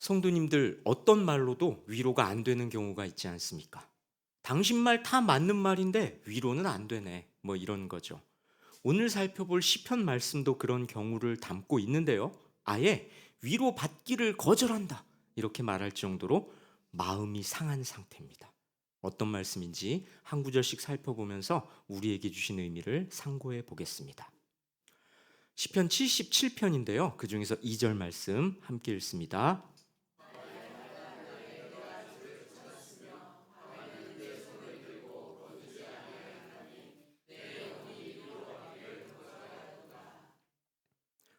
성도님들 어떤 말로도 위로가 안 되는 경우가 있지 않습니까? 당신 말 다 맞는 말인데 위로는 안 되네. 뭐 이런 거죠. 오늘 살펴볼 시편 말씀도 그런 경우를 담고 있는데요. 아예 위로 받기를 거절한다. 이렇게 말할 정도로 마음이 상한 상태입니다. 어떤 말씀인지 한 구절씩 살펴보면서 우리에게 주신 의미를 상고해 보겠습니다. 시편 77편인데요. 그중에서 2절 말씀 함께 읽습니다.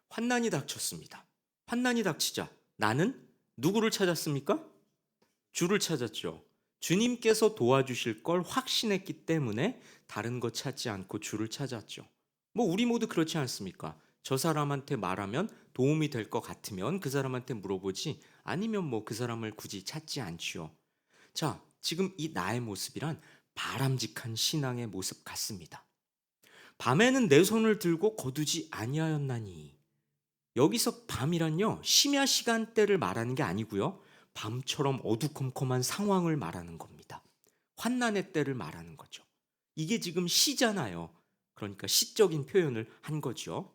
환난이 닥쳤습니다. 환난이 닥치자 나는 누구를 찾았습니까? 주를 찾았죠. 주님께서 도와주실 걸 확신했기 때문에 다른 거 찾지 않고 주를 찾았죠. 뭐 우리 모두 그렇지 않습니까? 저 사람한테 말하면 도움이 될 것 같으면 그 사람한테 물어보지 아니면 뭐 그 사람을 굳이 찾지 않지요. 자, 지금 이 나의 모습이란 바람직한 신앙의 모습 같습니다. 밤에는 내 손을 들고 거두지 아니하였나니. 여기서 밤이란요, 심야 시간대를 말하는 게 아니고요. 밤처럼 어두컴컴한 상황을 말하는 겁니다. 환난의 때를 말하는 거죠. 이게 지금 시잖아요. 그러니까 시적인 표현을 한 거죠.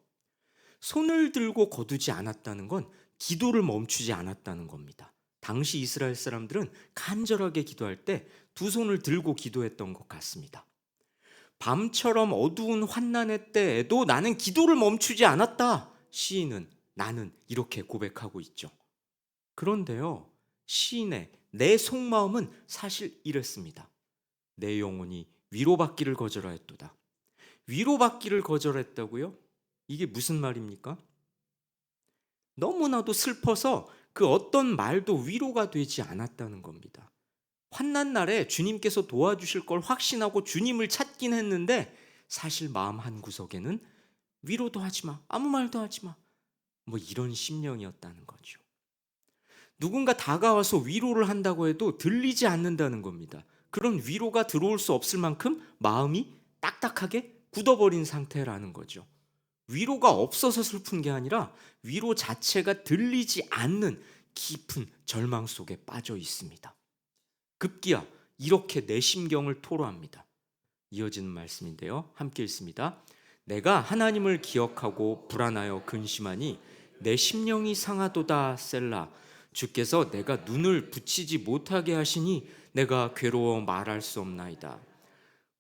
손을 들고 거두지 않았다는 건 기도를 멈추지 않았다는 겁니다. 당시 이스라엘 사람들은 간절하게 기도할 때 두 손을 들고 기도했던 것 같습니다. 밤처럼 어두운 환난의 때에도 나는 기도를 멈추지 않았다. 시인은 나는 이렇게 고백하고 있죠. 그런데요, 시인의 내 속마음은 사실 이랬습니다. 내 영혼이 위로받기를 거절하였도다. 위로받기를 거절했다고요? 이게 무슨 말입니까? 너무나도 슬퍼서 그 어떤 말도 위로가 되지 않았다는 겁니다. 환난 날에 주님께서 도와주실 걸 확신하고 주님을 찾긴 했는데 사실 마음 한구석에는 위로도 하지 마, 아무 말도 하지 마, 뭐 이런 심령이었다는 거죠. 누군가 다가와서 위로를 한다고 해도 들리지 않는다는 겁니다. 그런 위로가 들어올 수 없을 만큼 마음이 딱딱하게 굳어버린 상태라는 거죠. 위로가 없어서 슬픈 게 아니라 위로 자체가 들리지 않는 깊은 절망 속에 빠져 있습니다. 급기야 이렇게 내 심경을 토로합니다. 이어지는 말씀인데요. 함께 읽습니다. 내가 하나님을 기억하고 불안하여 근심하니 내 심령이 상하도다 셀라. 주께서 내가 눈을 붙이지 못하게 하시니 내가 괴로워 말할 수 없나이다.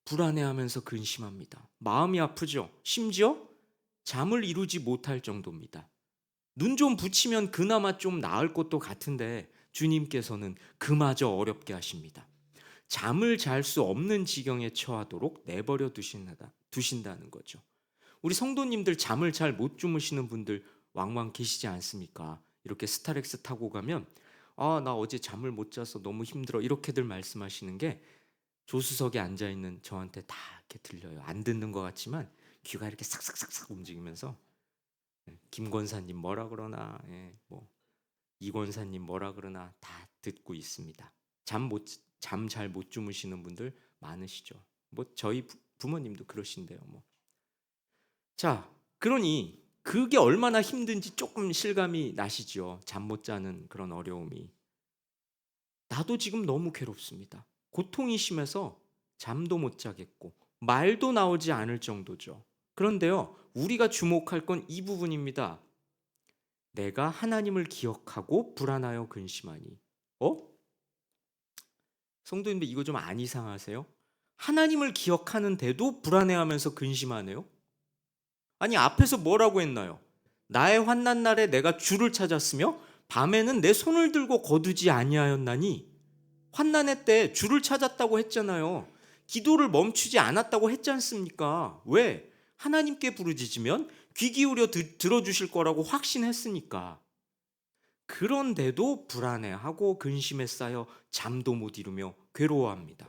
불안해하면서 근심합니다. 마음이 아프죠. 심지어 잠을 이루지 못할 정도입니다. 눈 좀 붙이면 그나마 좀 나을 것도 같은데 주님께서는 그마저 어렵게 하십니다. 잠을 잘 수 없는 지경에 처하도록 내버려 두신다는 거죠. 우리 성도님들 잠을 잘 못 주무시는 분들 왕왕 계시지 않습니까? 이렇게 스타렉스 타고 가면 나 어제 잠을 못 자서 너무 힘들어 이렇게들 말씀하시는 게 조수석에 앉아 있는 저한테 다 이렇게 들려요. 안 듣는 것 같지만 귀가 이렇게 싹싹싹싹 움직이면서 김 권사님 뭐라 그러나, 뭐 이 권사님 뭐라 그러나 다 듣고 있습니다. 잠 잘 못 주무시는 분들 많으시죠. 뭐 저희 부모님도 그러신데요. 뭐. 자, 그러니 그게 얼마나 힘든지 조금 실감이 나시죠. 잠 못 자는 그런 어려움이. 나도 지금 너무 괴롭습니다. 고통이 심해서 잠도 못 자겠고 말도 나오지 않을 정도죠. 그런데요, 우리가 주목할 건 이 부분입니다. 내가 하나님을 기억하고 불안하여 근심하니. 성도님들 이거 좀 안 이상하세요? 하나님을 기억하는데도 불안해하면서 근심하네요. 아니 앞에서 뭐라고 했나요? 나의 환난 날에 내가 주를 찾았으며 밤에는 내 손을 들고 거두지 아니하였나니. 환난의 때 주를 찾았다고 했잖아요. 기도를 멈추지 않았다고 했지 않습니까? 왜? 하나님께 부르짖으면 귀 기울여 들어주실 거라고 확신했으니까. 그런데도 불안해하고 근심에 쌓여 잠도 못 이루며 괴로워합니다.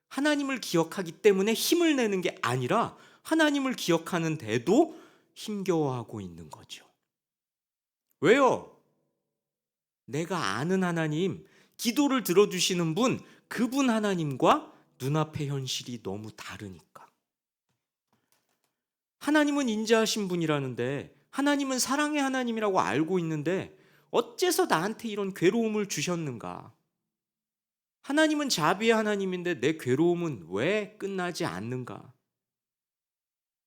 하나님을 기억하기 때문에 힘을 내는 게 아니라 하나님을 기억하는데도 힘겨워하고 있는 거죠. 왜요? 내가 아는 하나님, 기도를 들어주시는 분, 그분 하나님과 눈앞의 현실이 너무 다르니까. 하나님은 인자하신 분이라는데, 하나님은 사랑의 하나님이라고 알고 있는데 어째서 나한테 이런 괴로움을 주셨는가? 하나님은 자비의 하나님인데 내 괴로움은 왜 끝나지 않는가?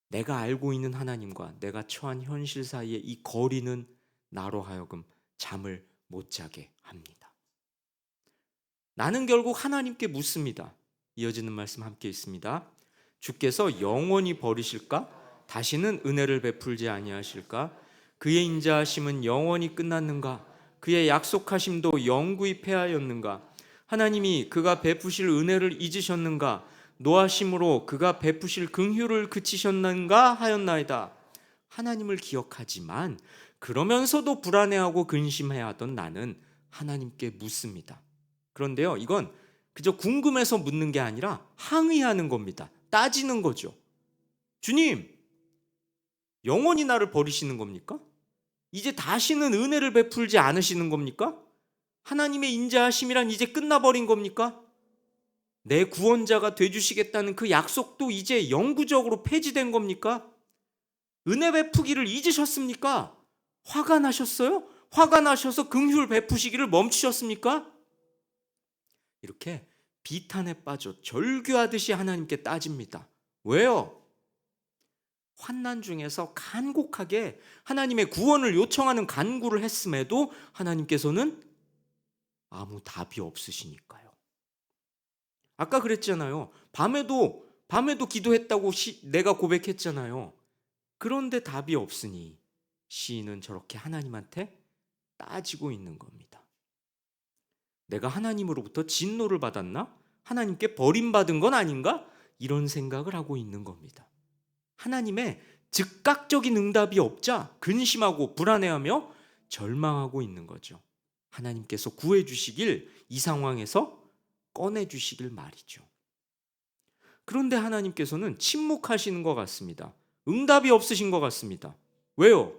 내가 알고 있는 하나님과 내가 처한 현실 사이의 이 거리는 나로 하여금 잠을 못 자게 합니다. 나는 결국 하나님께 묻습니다. 이어지는 말씀 함께 있습니다. 주께서 영원히 버리실까? 다시는 은혜를 베풀지 아니하실까? 그의 인자하심은 영원히 끝났는가? 그의 약속하심도 영구히 패하였는가? 하나님이 그가 베푸실 은혜를 잊으셨는가? 노하심으로 그가 베푸실 긍휼을 그치셨는가 하였나이다. 하나님을 기억하지만 그러면서도 불안해하고 근심해하던 나는 하나님께 묻습니다. 그런데요, 이건 그저 궁금해서 묻는 게 아니라 항의하는 겁니다. 따지는 거죠. 주님, 영원히 나를 버리시는 겁니까? 이제 다시는 은혜를 베풀지 않으시는 겁니까? 하나님의 인자하심이란 이제 끝나버린 겁니까? 내 구원자가 되주시겠다는 그 약속도 이제 영구적으로 폐지된 겁니까? 은혜 베푸기를 잊으셨습니까? 화가 나셨어요? 화가 나셔서 긍휼 베푸시기를 멈추셨습니까? 이렇게 비탄에 빠져 절규하듯이 하나님께 따집니다. 왜요? 환난 중에서 간곡하게 하나님의 구원을 요청하는 간구를 했음에도 하나님께서는 아무 답이 없으시니까요. 아까 그랬잖아요. 밤에도 기도했다고 내가 고백했잖아요. 그런데 답이 없으니 시인은 저렇게 하나님한테 따지고 있는 겁니다. 내가 하나님으로부터 진노를 받았나? 하나님께 버림받은 건 아닌가? 이런 생각을 하고 있는 겁니다. 하나님의 즉각적인 응답이 없자 근심하고 불안해하며 절망하고 있는 거죠. 하나님께서 구해주시길, 이 상황에서 꺼내주시길 말이죠. 그런데 하나님께서는 침묵하시는 것 같습니다. 응답이 없으신 것 같습니다. 왜요?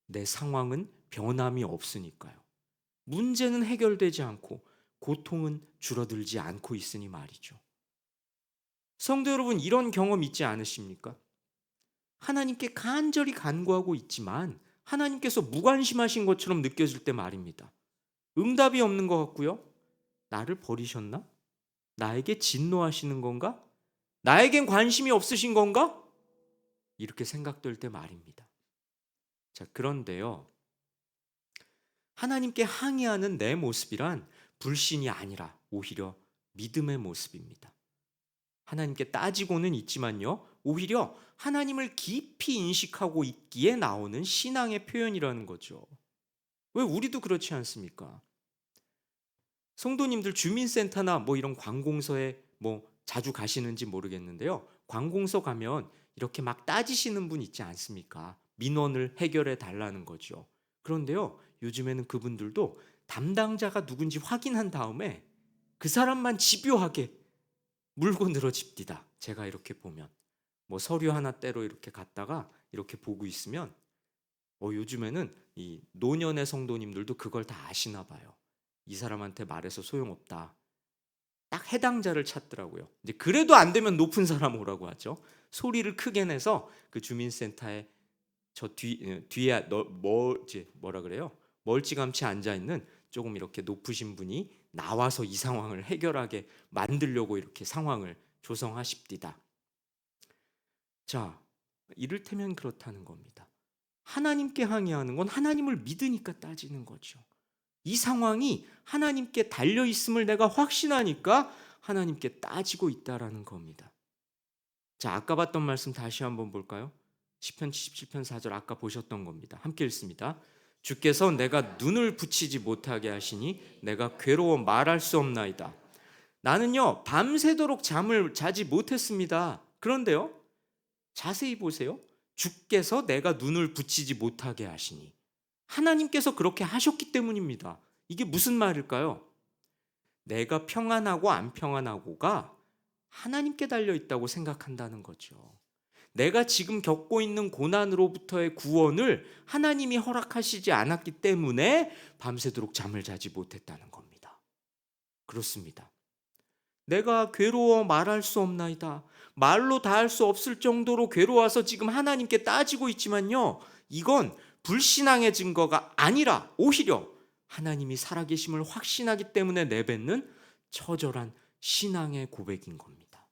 내 상황은 변함이 없으니까요. 문제는 해결되지 않고 고통은 줄어들지 않고 있으니 말이죠. 성도 여러분, 이런 경험 있지 않으십니까? 하나님께 간절히 간구하고 있지만 하나님께서 무관심하신 것처럼 느껴질 때 말입니다. 응답이 없는 것 같고요. 나를 버리셨나? 나에게 진노하시는 건가? 나에겐 관심이 없으신 건가? 이렇게 생각될 때 말입니다. 자, 그런데요, 하나님께 항의하는 내 모습이란 불신이 아니라 오히려 믿음의 모습입니다. 하나님께 따지고는 있지만요, 오히려 하나님을 깊이 인식하고 있기에 나오는 신앙의 표현이라는 거죠. 왜 우리도 그렇지 않습니까? 성도님들 주민센터나 이런 관공서에 자주 가시는지 모르겠는데요. 관공서 가면 이렇게 막 따지시는 분 있지 않습니까? 민원을 해결해 달라는 거죠. 그런데요, 요즘에는 그분들도 담당자가 누군지 확인한 다음에 그 사람만 집요하게 물고 늘어집디다. 제가 이렇게 보면 서류 하나 떼러 이렇게 갔다가 이렇게 보고 있으면 요즘에는 이 노년의 성도님들도 그걸 다 아시나 봐요. 이 사람한테 말해서 소용없다. 딱 해당자를 찾더라고요. 이제 그래도 안 되면 높은 사람 오라고 하죠. 소리를 크게 내서 그 주민센터에 저 뒤에 뭐라 그래요? 멀찌감치 앉아 있는 조금 이렇게 높으신 분이 나와서 이 상황을 해결하게 만들려고 이렇게 상황을 조성하십디다. 자, 이를테면 그렇다는 겁니다. 하나님께 항의하는 건 하나님을 믿으니까 따지는 거죠. 이 상황이 하나님께 달려 있음을 내가 확신하니까 하나님께 따지고 있다라는 겁니다. 자, 아까 봤던 말씀 다시 한번 볼까요? 시편 77편 4절 아까 보셨던 겁니다. 함께 읽습니다. 주께서 내가 눈을 붙이지 못하게 하시니 내가 괴로워 말할 수 없나이다. 나는요, 밤새도록 잠을 자지 못했습니다. 그런데요, 자세히 보세요. 주께서 내가 눈을 붙이지 못하게 하시니, 하나님께서 그렇게 하셨기 때문입니다. 이게 무슨 말일까요? 내가 평안하고 안 평안하고가 하나님께 달려 있다고 생각한다는 거죠. 내가 지금 겪고 있는 고난으로부터의 구원을 하나님이 허락하시지 않았기 때문에 밤새도록 잠을 자지 못했다는 겁니다. 그렇습니다. 내가 괴로워 말할 수 없나이다. 말로 다 할 수 없을 정도로 괴로워서 지금 하나님께 따지고 있지만요, 이건 불신앙의 증거가 아니라 오히려 하나님이 살아계심을 확신하기 때문에 내뱉는 처절한 신앙의 고백인 겁니다.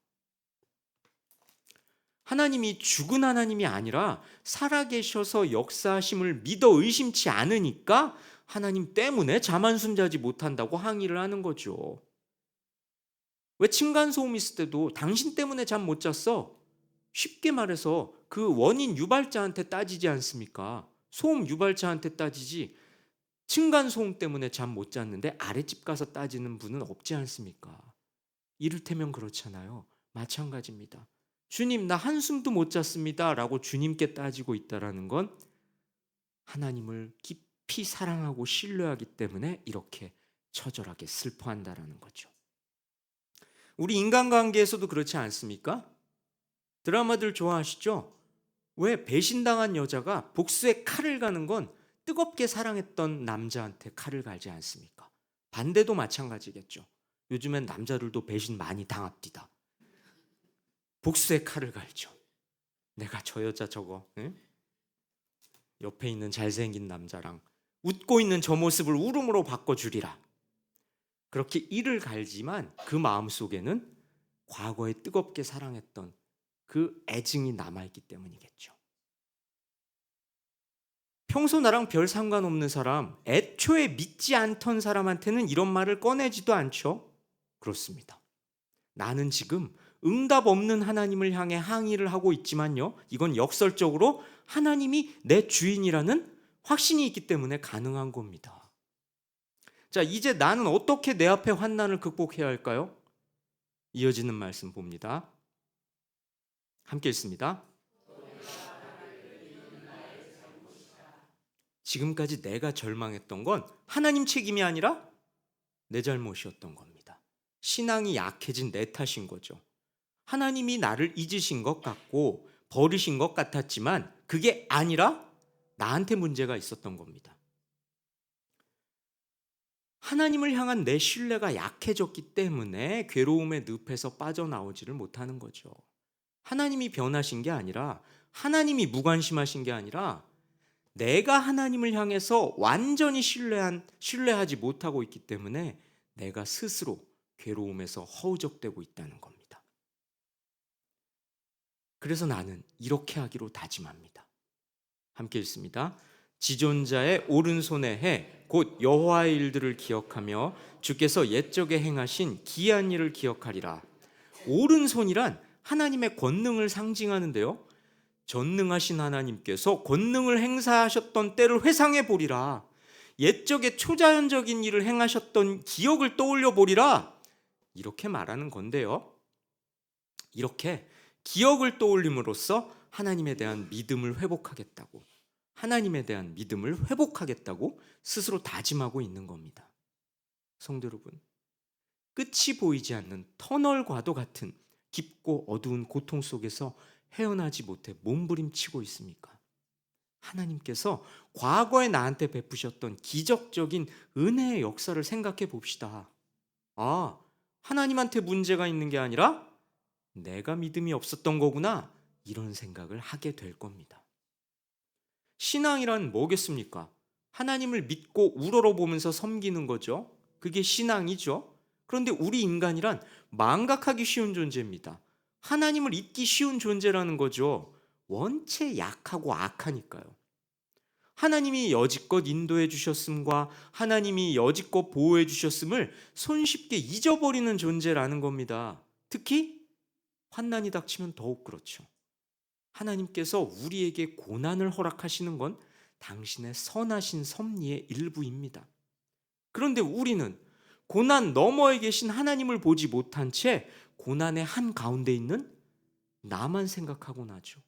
하나님이 죽은 하나님이 아니라 살아계셔서 역사하심을 믿어 의심치 않으니까 하나님 때문에 잠 한숨 자지 못한다고 항의를 하는 거죠. 왜 층간소음 있을 때도 당신 때문에 잠 못 잤어? 쉽게 말해서 그 원인 유발자한테 따지지 않습니까? 소음 유발자한테 따지지, 층간소음 때문에 잠 못 잤는데 아랫집 가서 따지는 분은 없지 않습니까? 이를테면 그렇잖아요. 마찬가지입니다. 주님, 나 한숨도 못 잤습니다 라고 주님께 따지고 있다는 건 하나님을 깊이 사랑하고 신뢰하기 때문에 이렇게 처절하게 슬퍼한다라는 거죠. 우리 인간관계에서도 그렇지 않습니까? 드라마들 좋아하시죠? 왜 배신당한 여자가 복수의 칼을 가는 건 뜨겁게 사랑했던 남자한테 칼을 갈지 않습니까? 반대도 마찬가지겠죠. 요즘엔 남자들도 배신 많이 당합디다. 복수의 칼을 갈죠. 내가 저 여자 저거, 응? 옆에 있는 잘생긴 남자랑 웃고 있는 저 모습을 울음으로 바꿔주리라. 그렇게 이를 갈지만 그 마음속에는 과거에 뜨겁게 사랑했던 그 애증이 남아있기 때문이겠죠. 평소 나랑 별 상관없는 사람, 애초에 믿지 않던 사람한테는 이런 말을 꺼내지도 않죠. 그렇습니다. 나는 지금 응답 없는 하나님을 향해 항의를 하고 있지만요, 이건 역설적으로 하나님이 내 주인이라는 확신이 있기 때문에 가능한 겁니다. 자, 이제 나는 어떻게 내 앞에 환난을 극복해야 할까요? 이어지는 말씀 봅니다. 함께 읽습니다. 지금까지 내가 절망했던 건 하나님 책임이 아니라 내 잘못이었던 겁니다. 신앙이 약해진 내 탓인 거죠. 하나님이 나를 잊으신 것 같고 버리신 것 같았지만 그게 아니라 나한테 문제가 있었던 겁니다. 하나님을 향한 내 신뢰가 약해졌기 때문에 괴로움의 늪에서 빠져나오지를 못하는 거죠. 하나님이 변하신 게 아니라, 하나님이 무관심하신 게 아니라 내가 하나님을 향해서 완전히 신뢰하지 못하고 있기 때문에 내가 스스로 괴로움에서 허우적대고 있다는 겁니다. 그래서 나는 이렇게 하기로 다짐합니다. 함께 읽습니다. 지존자의 오른손의 해 곧 여호와의 일들을 기억하며 주께서 옛적에 행하신 기이한 일을 기억하리라. 오른손이란 하나님의 권능을 상징하는데요, 전능하신 하나님께서 권능을 행사하셨던 때를 회상해 보리라. 옛적에 초자연적인 일을 행하셨던 기억을 떠올려 보리라. 이렇게 말하는 건데요, 이렇게 기억을 떠올림으로써 하나님에 대한 믿음을 회복하겠다고, 하나님에 대한 믿음을 회복하겠다고 스스로 다짐하고 있는 겁니다. 성도 여러분, 끝이 보이지 않는 터널과도 같은 깊고 어두운 고통 속에서 헤어나지 못해 몸부림치고 있습니까? 하나님께서 과거에 나한테 베푸셨던 기적적인 은혜의 역사를 생각해 봅시다. 아, 하나님한테 문제가 있는 게 아니라 내가 믿음이 없었던 거구나, 이런 생각을 하게 될 겁니다. 신앙이란 뭐겠습니까? 하나님을 믿고 우러러보면서 섬기는 거죠. 그게 신앙이죠. 그런데 우리 인간이란 망각하기 쉬운 존재입니다. 하나님을 잊기 쉬운 존재라는 거죠. 원체 약하고 악하니까요. 하나님이 여지껏 인도해 주셨음과 하나님이 여지껏 보호해 주셨음을 손쉽게 잊어버리는 존재라는 겁니다. 특히 환난이 닥치면 더욱 그렇죠. 하나님께서 우리에게 고난을 허락하시는 건 당신의 선하신 섭리의 일부입니다. 그런데 우리는 고난 너머에 계신 하나님을 보지 못한 채 고난의 한가운데 있는 나만 생각하고 나죠.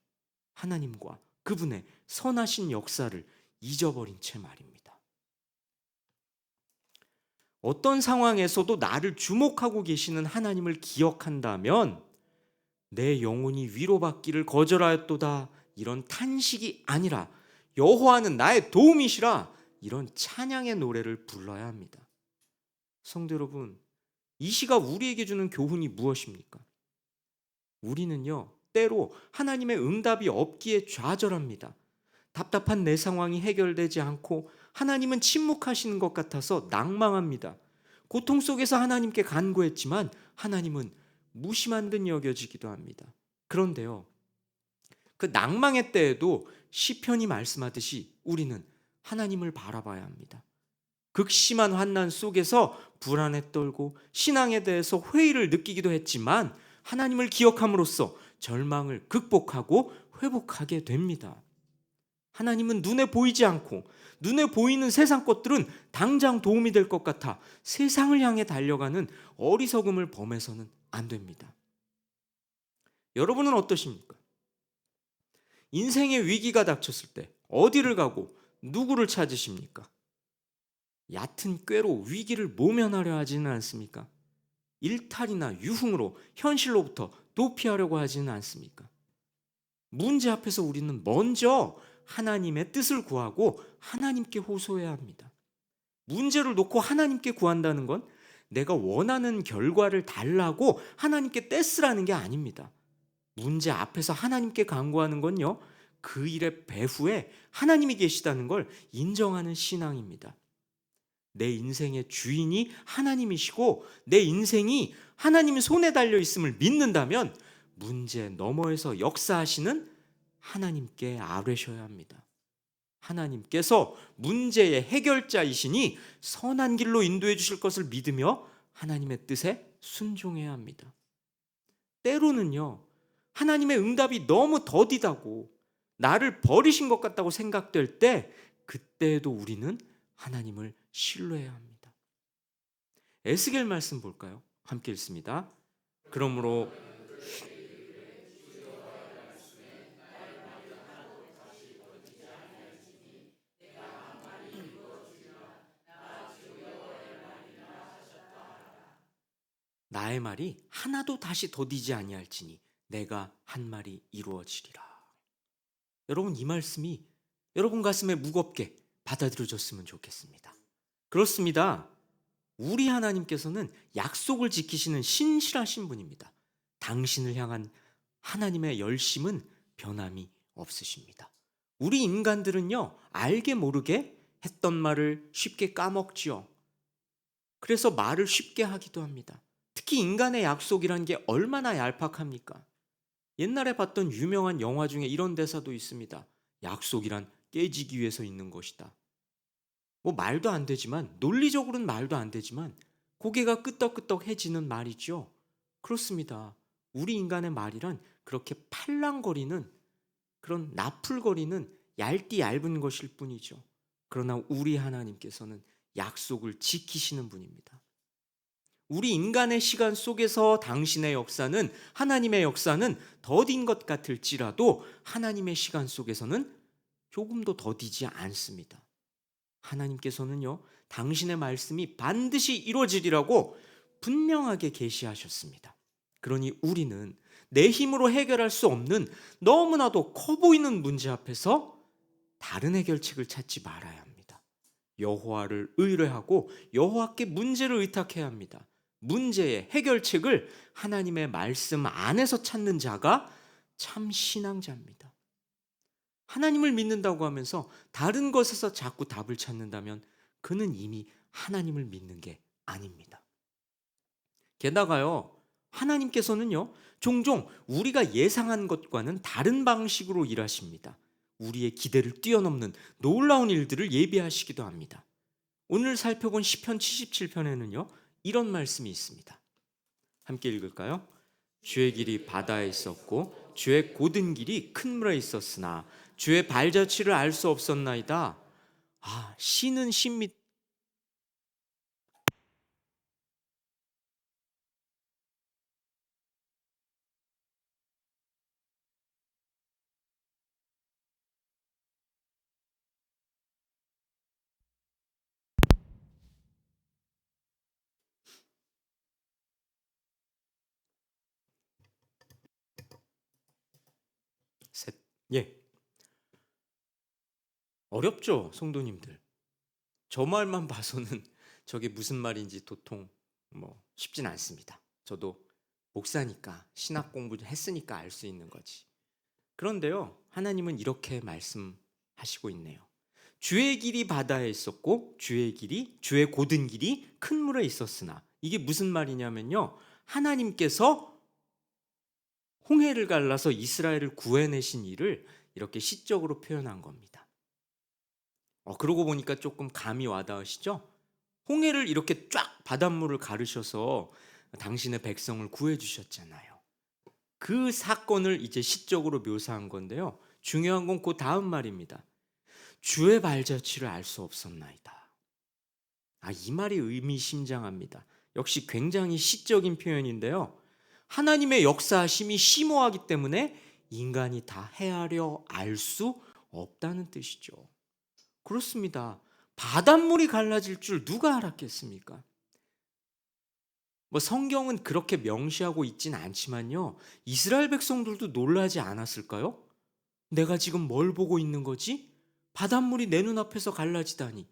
하나님과 그분의 선하신 역사를 잊어버린 채 말입니다. 어떤 상황에서도 나를 주목하고 계시는 하나님을 기억한다면 내 영혼이 위로받기를 거절하였도다, 이런 탄식이 아니라 여호와는 나의 도움이시라, 이런 찬양의 노래를 불러야 합니다. 성도 여러분, 이 시가 우리에게 주는 교훈이 무엇입니까? 우리는요, 때로 하나님의 응답이 없기에 좌절합니다. 답답한 내 상황이 해결되지 않고 하나님은 침묵하시는 것 같아서 낭망합니다. 고통 속에서 하나님께 간구했지만 하나님은 무심한 듯 여겨지기도 합니다. 그런데요, 그 낭망의 때에도 시편이 말씀하듯이 우리는 하나님을 바라봐야 합니다. 극심한 환난 속에서 불안에 떨고 신앙에 대해서 회의를 느끼기도 했지만 하나님을 기억함으로써 절망을 극복하고 회복하게 됩니다. 하나님은 눈에 보이지 않고 눈에 보이는 세상 것들은 당장 도움이 될 것 같아 세상을 향해 달려가는 어리석음을 범해서는 안 됩니다. 여러분은 어떠십니까? 인생의 위기가 닥쳤을 때 어디를 가고 누구를 찾으십니까? 얕은 꾀로 위기를 모면하려 하지는 않습니까? 일탈이나 유흥으로 현실로부터 도피하려고 하지는 않습니까? 문제 앞에서 우리는 먼저 하나님의 뜻을 구하고 하나님께 호소해야 합니다. 문제를 놓고 하나님께 구한다는 건 내가 원하는 결과를 달라고 하나님께 떼쓰라는 게 아닙니다. 문제 앞에서 하나님께 간구하는 건요, 그 일의 배후에 하나님이 계시다는 걸 인정하는 신앙입니다. 내 인생의 주인이 하나님이시고 내 인생이 하나님의 손에 달려 있음을 믿는다면 문제 너머에서 역사하시는 하나님께 아뢰셔야 합니다. 하나님께서 문제의 해결자이시니 선한 길로 인도해 주실 것을 믿으며 하나님의 뜻에 순종해야 합니다. 때로는요, 하나님의 응답이 너무 더디다고 나를 버리신 것 같다고 생각될 때 그때에도 우리는 하나님을 신뢰해야 합니다. 에스겔 말씀 볼까요? 함께 읽습니다. 그러므로 나의 말이 하나도 다시 더디지 아니할지니 내가 한 말이 이루어지리라. 여러분, 이 말씀이 여러분 가슴에 무겁게 받아들여졌으면 좋겠습니다. 그렇습니다. 우리 하나님께서는 약속을 지키시는 신실하신 분입니다. 당신을 향한 하나님의 열심은 변함이 없으십니다. 우리 인간들은요, 알게 모르게 했던 말을 쉽게 까먹지요. 그래서 말을 쉽게 하기도 합니다. 특히 인간의 약속이란 게 얼마나 얄팍합니까? 옛날에 봤던 유명한 영화 중에 이런 대사도 있습니다. 약속이란 깨지기 위해서 있는 것이다. 뭐 말도 안 되지만, 논리적으로는 말도 안 되지만 고개가 끄덕끄덕해지는 말이죠. 그렇습니다. 우리 인간의 말이란 그렇게 팔랑거리는, 그런 나풀거리는 얇디 얇은 것일 뿐이죠. 그러나 우리 하나님께서는 약속을 지키시는 분입니다. 우리 인간의 시간 속에서 당신의 역사는, 하나님의 역사는 더딘 것 같을지라도 하나님의 시간 속에서는 조금도 더디지 않습니다. 하나님께서는요, 당신의 말씀이 반드시 이루어지리라고 분명하게 계시하셨습니다. 그러니 우리는 내 힘으로 해결할 수 없는 너무나도 커 보이는 문제 앞에서 다른 해결책을 찾지 말아야 합니다. 여호와를 의뢰하고 여호와께 문제를 의탁해야 합니다. 문제의 해결책을 하나님의 말씀 안에서 찾는 자가 참 신앙자입니다. 하나님을 믿는다고 하면서 다른 것에서 자꾸 답을 찾는다면 그는 이미 하나님을 믿는 게 아닙니다. 게다가요, 하나님께서는요, 종종 우리가 예상한 것과는 다른 방식으로 일하십니다. 우리의 기대를 뛰어넘는 놀라운 일들을 예비하시기도 합니다. 오늘 살펴본 시편 77편에는요, 이런 말씀이 있습니다. 함께 읽을까요? 주의 길이 바다에 있었고 주의 고든 길이 큰 물에 있었으나 주의 발자취를 알 수 없었나이다. 신은 신밑 셋. 예. 어렵죠, 성도님들. 저 말만 봐서는 저게 무슨 말인지 도통 쉽진 않습니다. 저도 목사니까 신학 공부 좀 했으니까 알 수 있는 거지. 그런데요, 하나님은 이렇게 말씀하십니다. 하시고 있네요. 주의 길이 바다에 있었고 주의 곧은 길이 큰 물에 있었으나, 이게 무슨 말이냐면요, 하나님께서 홍해를 갈라서 이스라엘을 구해내신 일을 이렇게 시적으로 표현한 겁니다. 그러고 보니까 조금 감이 와닿으시죠? 홍해를 이렇게 쫙 바닷물을 가르셔서 당신의 백성을 구해주셨잖아요. 그 사건을 이제 시적으로 묘사한 건데요, 중요한 건 그 다음 말입니다. 주의 발자취를 알 수 없었나이다. 이 말이 의미심장합니다. 역시 굉장히 시적인 표현인데요, 하나님의 역사하심이 심오하기 때문에 인간이 다 헤아려 알 수 없다는 뜻이죠. 그렇습니다. 바닷물이 갈라질 줄 누가 알았겠습니까? 성경은 그렇게 명시하고 있진 않지만요, 이스라엘 백성들도 놀라지 않았을까요? 내가 지금 뭘 보고 있는 거지? 바닷물이 내 눈앞에서 갈라지다니.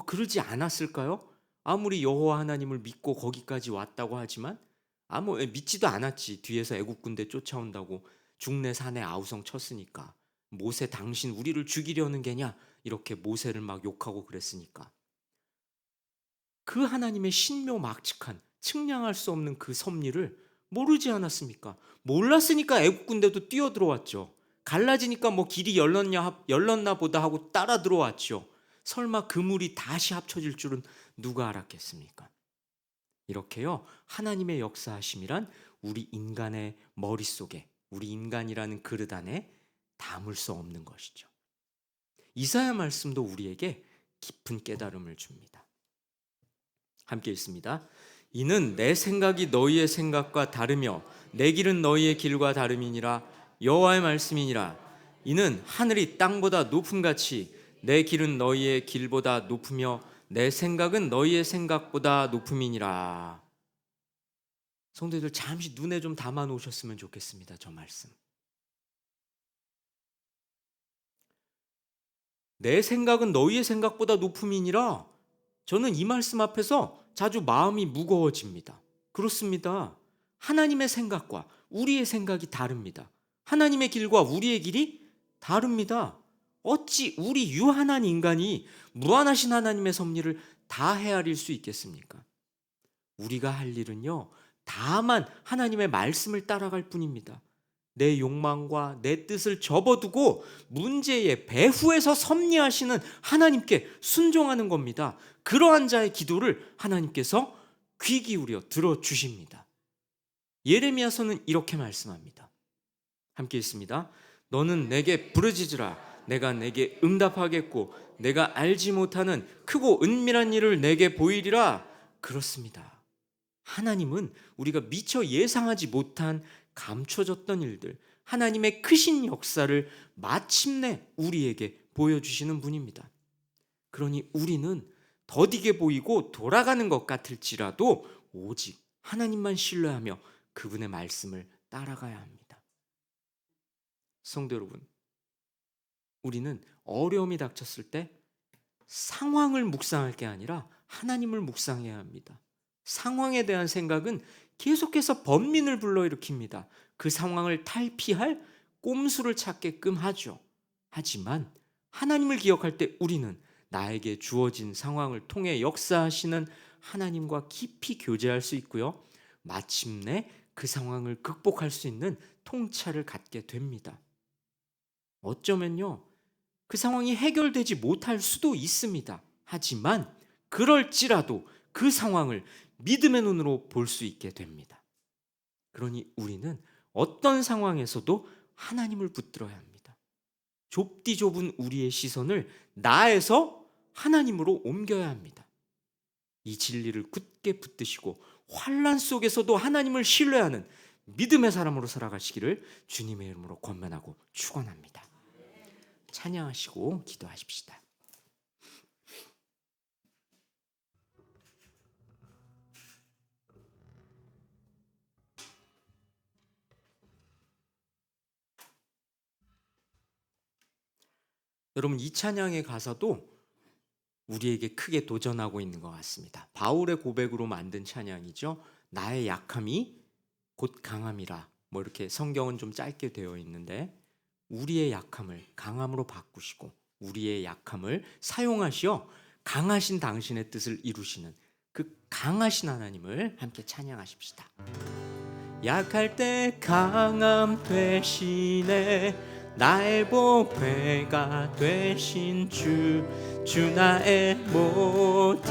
그러지 않았을까요? 아무리 여호와 하나님을 믿고 거기까지 왔다고 하지만 믿지도 않았지. 뒤에서 애국 군대 쫓아온다고 중내 산에 아우성 쳤으니까. 모세, 당신 우리를 죽이려는 게냐? 이렇게 모세를 막 욕하고 그랬으니까. 그 하나님의 신묘막측한 측량할 수 없는 그 섭리를 모르지 않았습니까? 몰랐으니까 애국 군대도 뛰어들어왔죠. 갈라지니까 길이 열렸나 보다 하고 따라 들어왔죠. 설마 그 물이 다시 합쳐질 줄은 누가 알았겠습니까? 이렇게요, 하나님의 역사하심이란 우리 인간의 머릿속에, 우리 인간이라는 그릇 안에 담을 수 없는 것이죠. 이사야 말씀도 우리에게 깊은 깨달음을 줍니다. 함께 읽습니다. 이는 내 생각이 너희의 생각과 다르며 내 길은 너희의 길과 다름이니라. 여호와의 말씀이니라. 이는 하늘이 땅보다 높음같이 내 길은 너희의 길보다 높으며 내 생각은 너희의 생각보다 높음이니라. 성도들, 잠시 눈에 좀 담아 놓으셨으면 좋겠습니다. 저 말씀. 내 생각은 너희의 생각보다 높음이니라. 저는 이 말씀 앞에서 자주 마음이 무거워집니다. 그렇습니다. 하나님의 생각과 우리의 생각이 다릅니다. 하나님의 길과 우리의 길이 다릅니다. 어찌 우리 유한한 인간이 무한하신 하나님의 섭리를 다 헤아릴 수 있겠습니까? 우리가 할 일은요, 다만 하나님의 말씀을 따라갈 뿐입니다. 내 욕망과 내 뜻을 접어두고 문제의 배후에서 섭리하시는 하나님께 순종하는 겁니다. 그러한 자의 기도를 하나님께서 귀 기울여 들어주십니다. 예레미야서는 이렇게 말씀합니다. 함께 읽습니다. 너는 내게 부르짖으라. 내가 내게 응답하겠고 내가 알지 못하는 크고 은밀한 일을 내게 보이리라. 그렇습니다. 하나님은 우리가 미처 예상하지 못한 감춰졌던 일들, 하나님의 크신 역사를 마침내 우리에게 보여주시는 분입니다. 그러니 우리는 더디게 보이고 돌아가는 것 같을지라도 오직 하나님만 신뢰하며 그분의 말씀을 따라가야 합니다. 성도 여러분, 우리는 어려움이 닥쳤을 때 상황을 묵상할 게 아니라 하나님을 묵상해야 합니다. 상황에 대한 생각은 계속해서 번민을 불러일으킵니다. 그 상황을 탈피할 꼼수를 찾게끔 하죠. 하지만 하나님을 기억할 때 우리는 나에게 주어진 상황을 통해 역사하시는 하나님과 깊이 교제할 수 있고요, 마침내 그 상황을 극복할 수 있는 통찰을 갖게 됩니다. 어쩌면요, 그 상황이 해결되지 못할 수도 있습니다. 하지만 그럴지라도 그 상황을 믿음의 눈으로 볼 수 있게 됩니다. 그러니 우리는 어떤 상황에서도 하나님을 붙들어야 합니다. 좁디 좁은 우리의 시선을 나에서 하나님으로 옮겨야 합니다. 이 진리를 굳게 붙드시고 환난 속에서도 하나님을 신뢰하는 믿음의 사람으로 살아가시기를 주님의 이름으로 권면하고 축원합니다. 찬양하시고 기도하십시다. 여러분, 이 찬양의 가사도 우리에게 크게 도전하고 있는 것 같습니다. 바울의 고백으로 만든 찬양이죠. 나의 약함이 곧 강함이라. 이렇게 성경은 좀 짧게 되어 있는데 우리의 약함을 강함으로 바꾸시고 우리의 약함을 사용하시어 강하신 당신의 뜻을 이루시는 그 강하신 하나님을 함께 찬양하십시다. 약할 때 강함 되시네, 나의 보배가 되신 주 나의 모든